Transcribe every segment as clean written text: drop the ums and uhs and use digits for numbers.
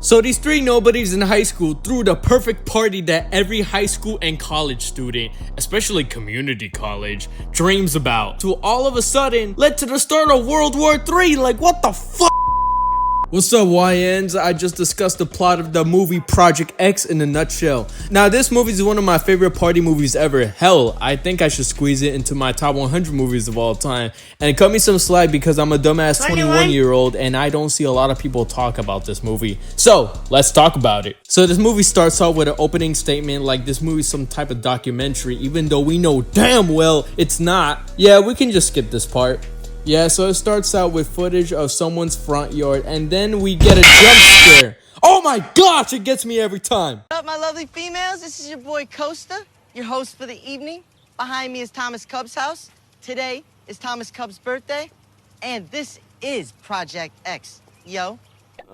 So these three nobodies in high school threw the perfect party that every high school and college student, especially community college, dreams about. To all of a sudden led to the start of World War III. Like, what the fuck? What's up, YNs? I just discussed the plot of the movie Project X in a nutshell. Now, this movie is one of my favorite party movies ever. Hell, I think I should squeeze it into my top 100 movies of all time. And cut me some slack because I'm a dumbass 21-year-old and I don't see a lot of people talk about this movie. So, let's talk about it. So, this movie starts off with an opening statement like this movie is some type of documentary, even though we know damn well it's not. Yeah, we can just skip this part. Yeah, so it starts out with footage of someone's front yard, and then we get a jump scare. Oh my gosh, it gets me every time. What up, my lovely females? This is your boy Costa, your host for the evening. Behind me is Thomas Cub's house. Today is Thomas Cub's birthday, and this is Project X. Yo.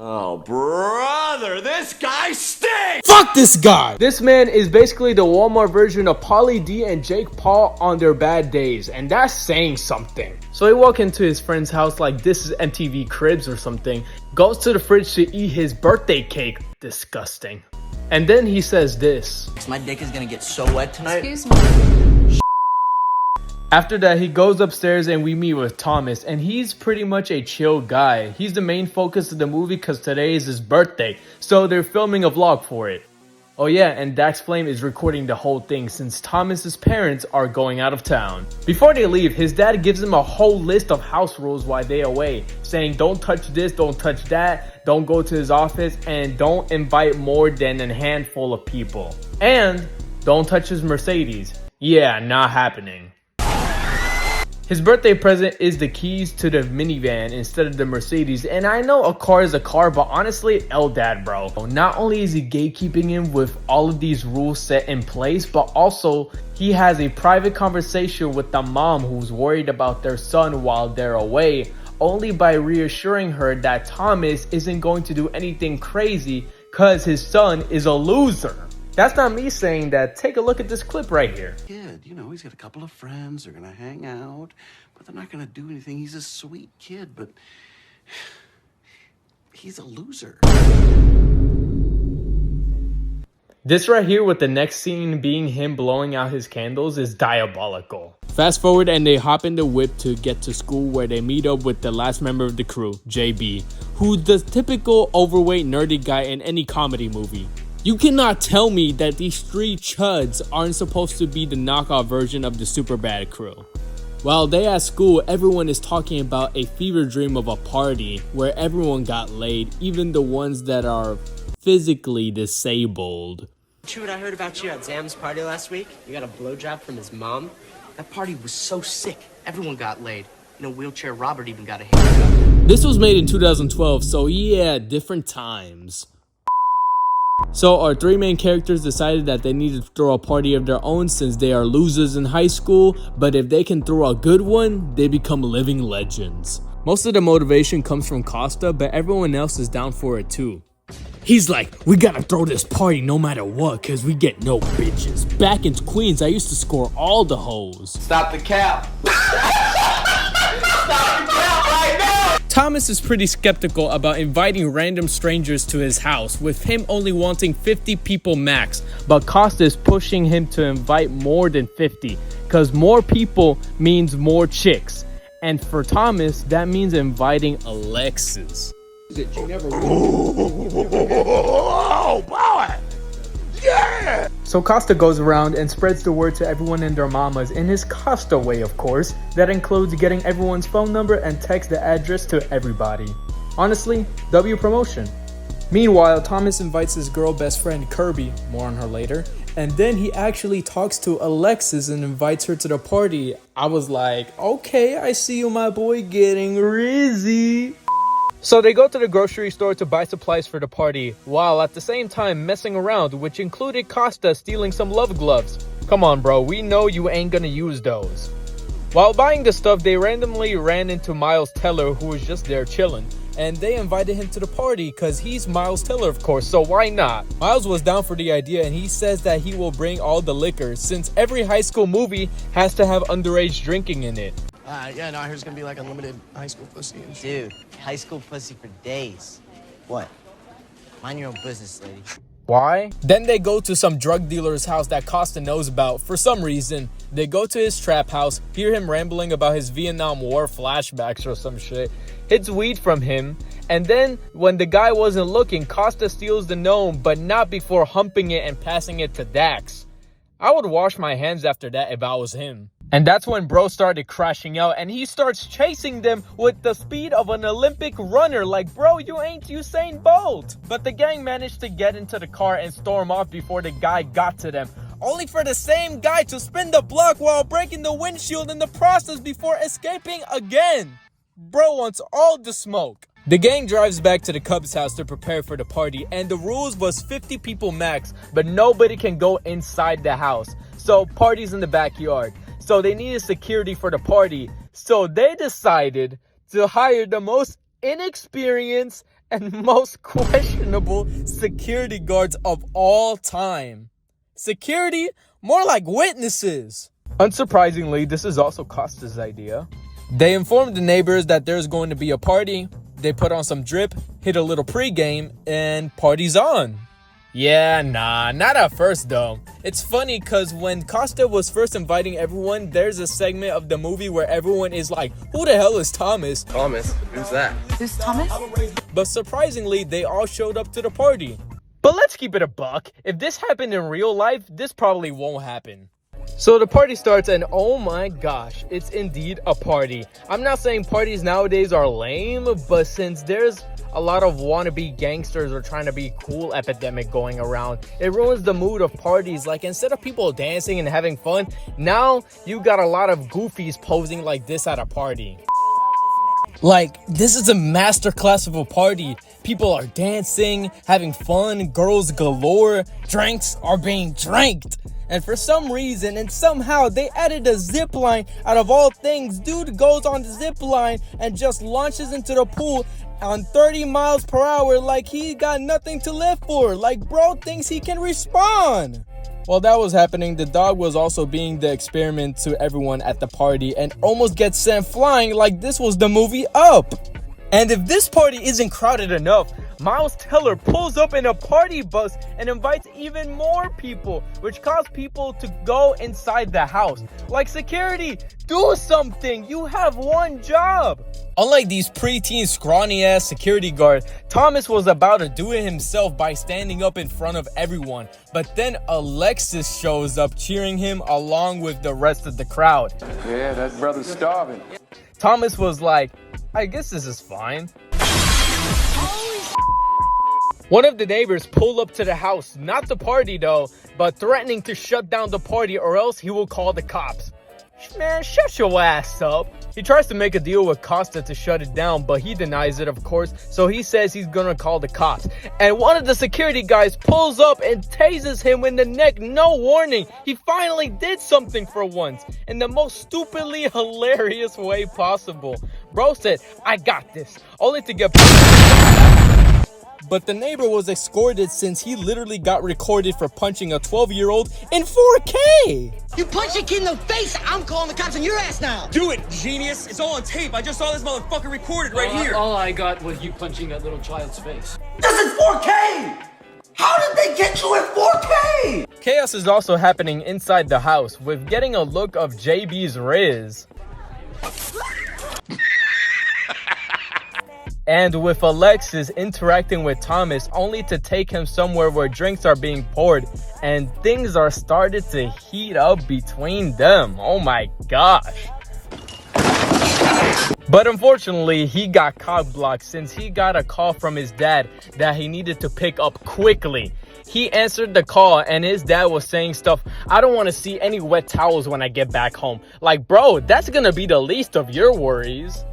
Oh, brother, this guy stinks! Fuck this guy! This man is basically the Walmart version of Pauly D and Jake Paul on their bad days, and that's saying something. So he walks into his friend's house like this is MTV Cribs or something, goes to the fridge to eat his birthday cake. Disgusting. And then he says this. My dick is gonna get so wet tonight. Excuse me. After that, he goes upstairs and we meet with Thomas, and he's pretty much a chill guy. He's the main focus of the movie because today is his birthday, so they're filming a vlog for it. Oh yeah, and Dax Flame is recording the whole thing since Thomas's parents are going out of town. Before they leave, his dad gives him a whole list of house rules while they're away, saying don't touch this, don't touch that, don't go to his office, and don't invite more than a handful of people. And don't touch his Mercedes. Yeah, not happening. His birthday present is the keys to the minivan instead of the Mercedes, and I know a car is a car, but honestly, Dad, bro. Not only is he gatekeeping him with all of these rules set in place, but also he has a private conversation with the mom who's worried about their son while they're away, only by reassuring her that Thomas isn't going to do anything crazy because his son is a loser. That's not me saying that. Take a look at this clip right here. Kid, you know, he's got a couple of friends. They're gonna hang out, but they're not gonna do anything. He's a sweet kid, but he's a loser. This right here with the next scene being him blowing out his candles is diabolical. Fast forward and they hop in the whip to get to school where they meet up with the last member of the crew, JB, who's the typical overweight nerdy guy in any comedy movie. You cannot tell me that these three chuds aren't supposed to be the knockoff version of the Superbad crew. While they at school, everyone is talking about a fever dream of a party where everyone got laid, even the ones that are physically disabled. True what I heard about you at Zam's party last week? You got a blowjob from his mom? That party was so sick, everyone got laid. You know, wheelchair Robert even got a haircut. This was made in 2012, so yeah, different times. So our three main characters decided that they needed to throw a party of their own since they are losers in high school, but if they can throw a good one, they become living legends. Most of the motivation comes from Costa, but everyone else is down for it too. He's like, we gotta throw this party no matter what, cause we get no bitches. Back in Queens, I used to score all the hoes. Stop the cap. Stop the cap right now! Thomas is pretty skeptical about inviting random strangers to his house, with him only wanting 50 people max, but Costa is pushing him to invite more than 50, cause more people means more chicks. And for Thomas, that means inviting Alexis. Oh, boy! Yeah! So Costa goes around and spreads the word to everyone and their mamas in his Costa way, of course. That includes getting everyone's phone number and text the address to everybody. Honestly, W promotion. Meanwhile, Thomas invites his girl best friend Kirby, more on her later, and then he actually talks to Alexis and invites her to the party. I was like, okay, I see you, my boy, getting rizzy. So they go to the grocery store to buy supplies for the party, while at the same time messing around, which included Costa stealing some love gloves. Come on bro, we know you ain't gonna use those. While buying the stuff, they randomly ran into Miles Teller, who was just there chilling. And they invited him to the party cause he's Miles Teller, of course, so why not? Miles was down for the idea and he says that he will bring all the liquor since every high school movie has to have underage drinking in it. Yeah, no, here's gonna be like unlimited high school pussy and shit. Dude, high school pussy for days. What? Mind your own business, lady. Why? Then they go to some drug dealer's house that Costa knows about for some reason. They go to his trap house, hear him rambling about his Vietnam War flashbacks or some shit, hits weed from him, and then when the guy wasn't looking, Costa steals the gnome, but not before humping it and passing it to Dax. I would wash my hands after that if I was him. And that's when bro started crashing out and he starts chasing them with the speed of an Olympic runner. Like, bro, you ain't Usain Bolt. But the gang managed to get into the car and storm off before the guy got to them. Only for the same guy to spin the block while breaking the windshield in the process before escaping again. Bro wants all the smoke. The gang drives back to the Cubs house to prepare for the party, and the rules was 50 people max, but nobody can go inside the house. So party's in the backyard. So they needed security for the party. So they decided to hire the most inexperienced and most questionable security guards of all time. Security? More like witnesses. Unsurprisingly, this is also Costa's idea. They informed the neighbors that there's going to be a party. They put on some drip, hit a little pregame, and party's on. Yeah, nah, not at first though. It's funny because when Costa was first inviting everyone, there's a segment of the movie where everyone is like, who the hell is Thomas? Thomas? Who's that? Who's Thomas? But surprisingly, they all showed up to the party. But let's keep it a buck. If this happened in real life, this probably won't happen. So the party starts and oh my gosh, it's indeed a party. I'm not saying parties nowadays are lame, but since there's a lot of wannabe gangsters or trying to be cool epidemic going around, it ruins the mood of parties. Like, instead of people dancing and having fun, now you got a lot of goofies posing like this at a party. Like, this is a masterclass of a party. People are dancing, having fun, girls galore, drinks are being dranked. And for some reason and somehow they added a zip line. Out of all things, dude goes on the zip line and just launches into the pool on 30 miles per hour like he got nothing to live for. Like, bro thinks he can respawn. While that was happening, the dog was also being the experiment to everyone at the party and almost gets sent flying like this was the movie Up. And if this party isn't crowded enough, Miles Teller pulls up in a party bus and invites even more people, which caused people to go inside the house. Like, security, do something. You have one job. Unlike these preteen scrawny ass security guards, Thomas was about to do it himself by standing up in front of everyone. But then Alexis shows up cheering him along with the rest of the crowd. Yeah, that brother's starving. Thomas was like, I guess this is fine. One of the neighbors pulled up to the house, not the party though, but threatening to shut down the party or else he will call the cops. Man, shut your ass up. He tries to make a deal with Costa to shut it down, but he denies it, of course, so he says he's gonna call the cops. And one of the security guys pulls up and tases him in the neck, no warning. He finally did something for once, in the most stupidly hilarious way possible. Bro said, I got this, only to get... But the neighbor was escorted since he literally got recorded for punching a 12-year-old in 4K. You punch a kid in the face, I'm calling the cops on your ass now. Do it, genius! It's all on tape. I just saw this motherfucker recorded right here. All I got was you punching that little child's face. This is 4K! How did they get you in 4K? Chaos is also happening inside the house with getting a look of JB's Riz. And with Alexis interacting with Thomas only to take him somewhere where drinks are being poured and things are started to heat up between them. Oh my gosh. But unfortunately, he got cock blocked since he got a call from his dad that he needed to pick up quickly. He answered the call and his dad was saying stuff, I don't want to see any wet towels when I get back home. Like, bro, that's gonna be the least of your worries.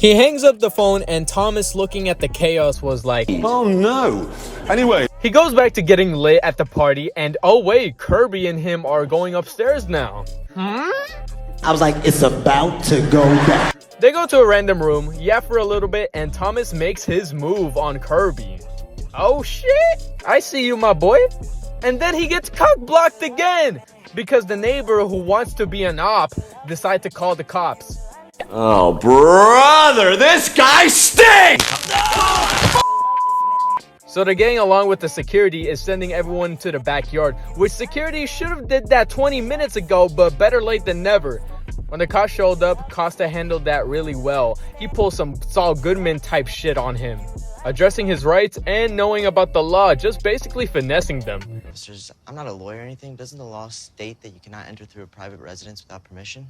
He hangs up the phone and Thomas, looking at the chaos, was like, Oh no. Anyway. He goes back to getting lit at the party and oh wait, Kirby and him are going upstairs now. I was like, it's about to go down. They go to a random room, yap for a little bit, and Thomas makes his move on Kirby. Oh shit, I see you, my boy. And then he gets cock blocked again because the neighbor who wants to be an op decides to call the cops. Oh, brother, this guy stinks! So they're getting along with the security is sending everyone to the backyard, which security should have did that 20 minutes ago, but better late than never. When the cops showed up, Costa handled that really well. He pulled some Saul Goodman type shit on him, addressing his rights and knowing about the law, just basically finessing them. Officers, I'm not a lawyer or anything. Doesn't the law state that you cannot enter through a private residence without permission?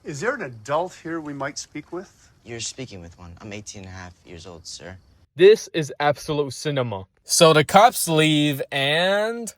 Is there an adult here we might speak with? You're speaking with one. I'm 18 and a half years old, sir. This is absolute cinema. So the cops leave and...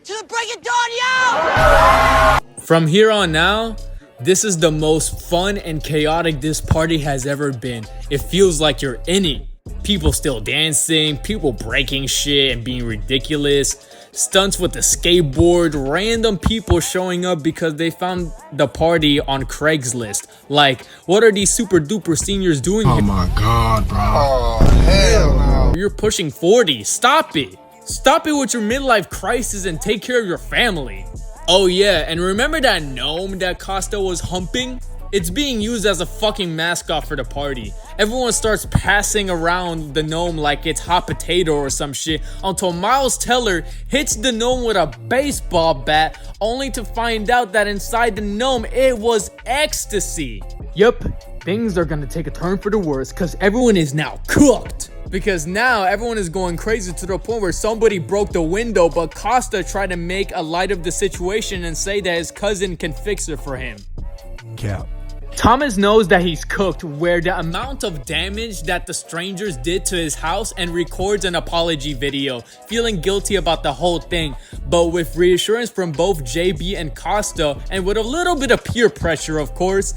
To the break of dawn, yo! From here on now, this is the most fun and chaotic this party has ever been. It feels like you're in it. People still dancing, people breaking shit and being ridiculous, stunts with the skateboard, random people showing up because they found the party on Craigslist. Like, what are these super duper seniors doing here? Oh my god, bro. Oh, hell no. You're pushing 40. Stop it. Stop it with your midlife crisis and take care of your family. Oh yeah, and remember that gnome that Costa was humping? It's being used as a fucking mascot for the party. Everyone starts passing around the gnome like it's hot potato or some shit until Miles Teller hits the gnome with a baseball bat, only to find out that inside the gnome it was ecstasy. Yup, things are gonna take a turn for the worse because everyone is now cooked. Because now everyone is going crazy to the point where somebody broke the window, but Costa tried to make a light of the situation and say that his cousin can fix it for him. Cap. Thomas knows that he's cooked, where the amount of damage that the strangers did to his house, and records an apology video, feeling guilty about the whole thing. But with reassurance from both JB and Costa, and with a little bit of peer pressure of course,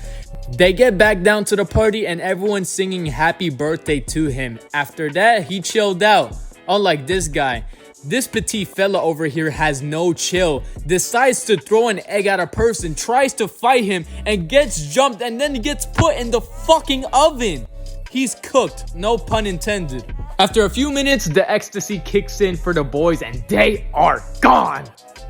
they get back down to the party and everyone's singing happy birthday to him. After that, he chilled out. Unlike this guy. This petite fella over here has no chill, decides to throw an egg at a person, tries to fight him, and gets jumped and then gets put in the fucking oven. He's cooked, no pun intended. After a few minutes, the ecstasy kicks in for the boys and they are gone.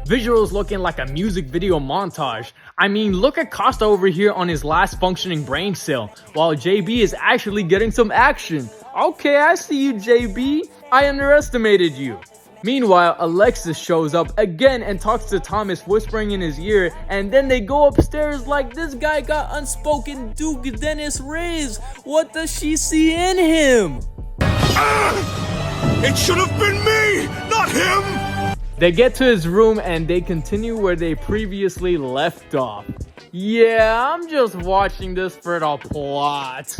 Visuals looking like a music video montage. I mean, look at Costa over here on his last functioning brain cell, while JB is actually getting some action. Okay, I see you, JB. I underestimated you. Meanwhile, Alexis shows up again and talks to Thomas, whispering in his ear, and then they go upstairs like this guy got unspoken Duke Dennis Reyes. What does she see in him? It should have been me, not him! They get to his room and they continue where they previously left off. Yeah, I'm just watching this for the plot.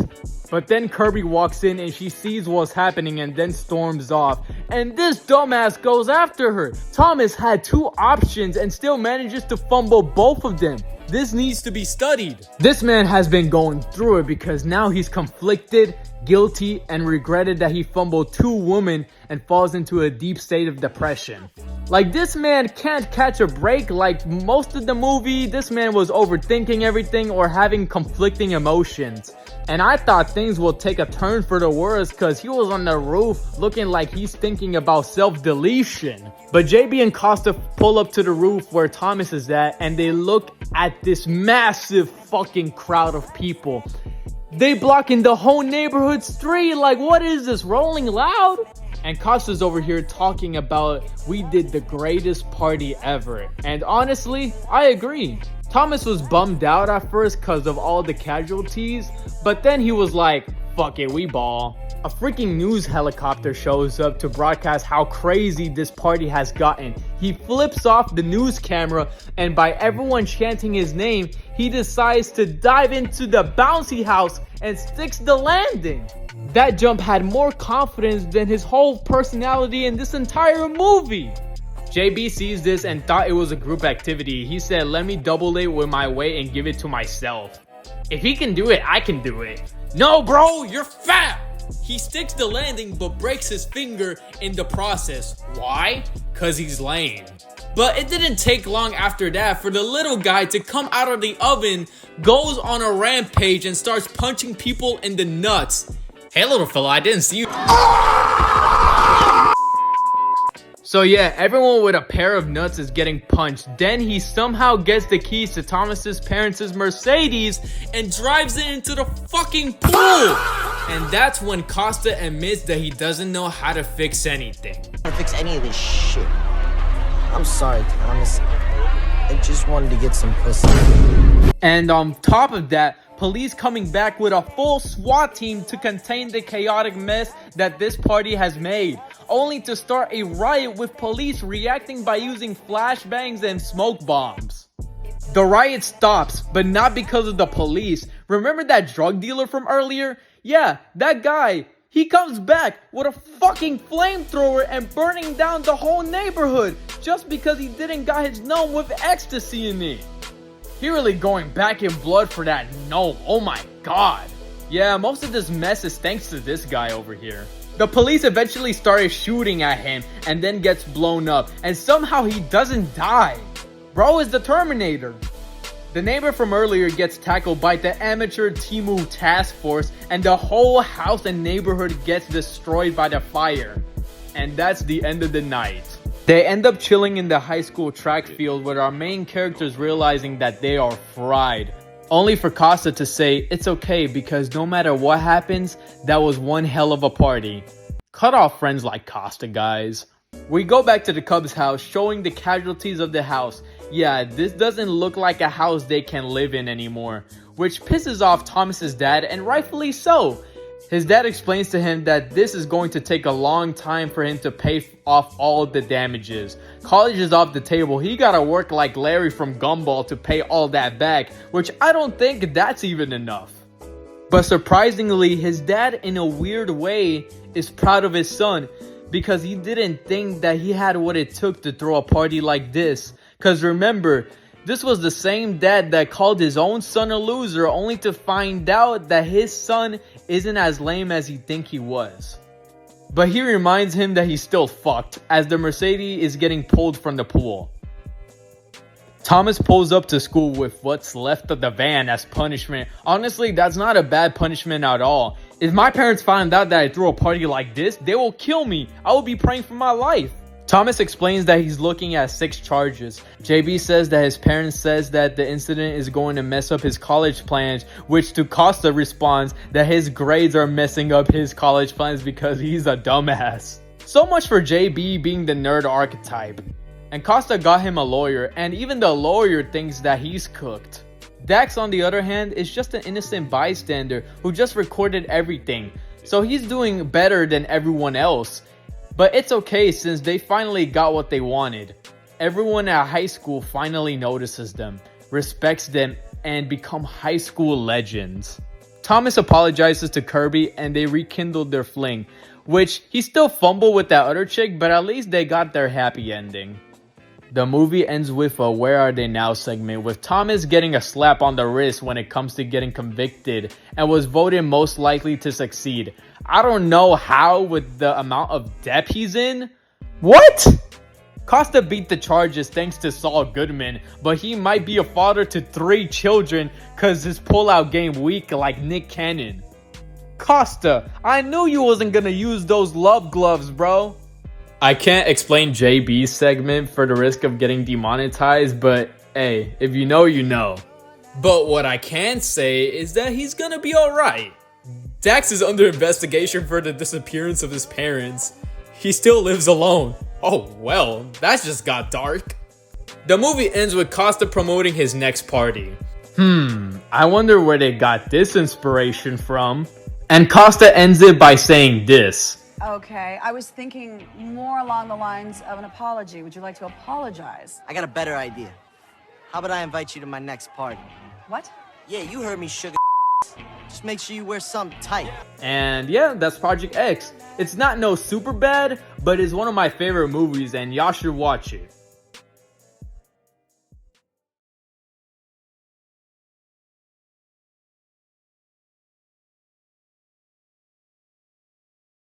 But then Kirby walks in and she sees what's happening and then storms off. And this dumbass goes after her. Thomas had two options and still manages to fumble both of them. This needs to be studied. This man has been going through it because now he's conflicted, guilty, and regretted that he fumbled two women and falls into a deep state of depression. Like, this man can't catch a break. Like most of the movie, this man was overthinking everything or having conflicting emotions. And I thought things will take a turn for the worse because he was on the roof looking like he's thinking about self-deletion. But JB and Costa pull up to the roof where Thomas is at and they look at this massive fucking crowd of people. They blocking the whole neighborhood street. Like, what is this, Rolling Loud? And Costa's over here talking about we did the greatest party ever. And honestly, I agree. Thomas was bummed out at first because of all the casualties, but then he was like, fuck it, we ball. A freaking news helicopter shows up to broadcast how crazy this party has gotten. He flips off the news camera and by everyone chanting his name, he decides to dive into the bouncy house and sticks the landing. That jump had more confidence than his whole personality in this entire movie. JB sees this and thought it was a group activity. He said, let me double it with my weight and give it to myself. If he can do it, I can do it. No, bro, you're fat. He sticks the landing but breaks his finger in the process. Why? Cause he's lame. But it didn't take long after that for the little guy to come out of the oven, goes on a rampage and starts punching people in the nuts. Hey little fella, I didn't see you. So yeah, everyone with a pair of nuts is getting punched. Then he somehow gets the keys to Thomas's parents' Mercedes and drives it into the fucking pool. And that's when Costa admits that he doesn't know how to fix anything. How to fix any of this shit. I'm sorry, Thomas. I just wanted to get some pussy. And on top of that, police coming back with a full SWAT team to contain the chaotic mess that this party has made, only to start a riot with police reacting by using flashbangs and smoke bombs. The riot stops, but not because of the police. Remember that drug dealer from earlier? Yeah, that guy. He comes back with a fucking flamethrower and burning down the whole neighborhood just because he didn't got his gnome with ecstasy in it. He really going back in blood for that gnome. Oh my god. Yeah, most of this mess is thanks to this guy over here. The police eventually started shooting at him and then gets blown up, and somehow he doesn't die. Bro is the Terminator. The neighbor from earlier gets tackled by the amateur Timu task force, and the whole house and neighborhood gets destroyed by the fire. And that's the end of the night. They end up chilling in the high school track field with our main characters realizing that they are fried. Only for Costa to say it's okay because no matter what happens, that was one hell of a party. Cut off friends like Costa, guys. We go back to the Cubs house showing the casualties of the house. Yeah, this doesn't look like a house they can live in anymore, which pisses off Thomas's dad, and rightfully so. His dad explains to him that this is going to take a long time for him to pay off all of the damages. College is off the table. He gotta work like Larry from Gumball to pay all that back, which I don't think that's even enough. But surprisingly, his dad in a weird way is proud of his son because he didn't think that he had what it took to throw a party like this. Cause remember, this was the same dad that called his own son a loser only to find out that his son isn't as lame as he think he was. But he reminds him that he's still fucked as the Mercedes is getting pulled from the pool. Thomas pulls up to school with what's left of the van as punishment. Honestly, that's not a bad punishment at all. If my parents find out that I threw a party like this, they will kill me. I will be praying for my life. Thomas explains that he's looking at 6 charges. JB says that his parents says that the incident is going to mess up his college plans, which to Costa responds that his grades are messing up his college plans because he's a dumbass. So much for JB being the nerd archetype. And Costa got him a lawyer, and even the lawyer thinks that he's cooked. Dax, on the other hand, is just an innocent bystander who just recorded everything, so he's doing better than everyone else. But it's okay since they finally got what they wanted. Everyone at high school finally notices them, respects them, and become high school legends. Thomas apologizes to Kirby and they rekindled their fling, which he still fumbled with that other chick, but at least they got their happy ending. The movie ends with a Where Are They Now segment, with Thomas getting a slap on the wrist when it comes to getting convicted and was voted most likely to succeed. I don't know how with the amount of debt he's in. What? Costa beat the charges thanks to Saul Goodman, but he might be a father to 3 children cause his pullout game weak like Nick Cannon. Costa, I knew you wasn't gonna use those love gloves, bro. I can't explain JB's segment for the risk of getting demonetized, but hey, if you know, you know. But what I can say is that he's gonna be alright. Dax is under investigation for the disappearance of his parents. He still lives alone. Oh well, that just got dark. The movie ends with Costa promoting his next party. I wonder where they got this inspiration from. And Costa ends it by saying this. Okay, I was thinking more along the lines of an apology. Would you like to apologize? I got a better idea. How about I invite you to my next party? What? Yeah, you heard me, sugar. Just make sure you wear something tight. And yeah, that's Project X. It's not no super bad, but it's one of my favorite movies and y'all should watch it.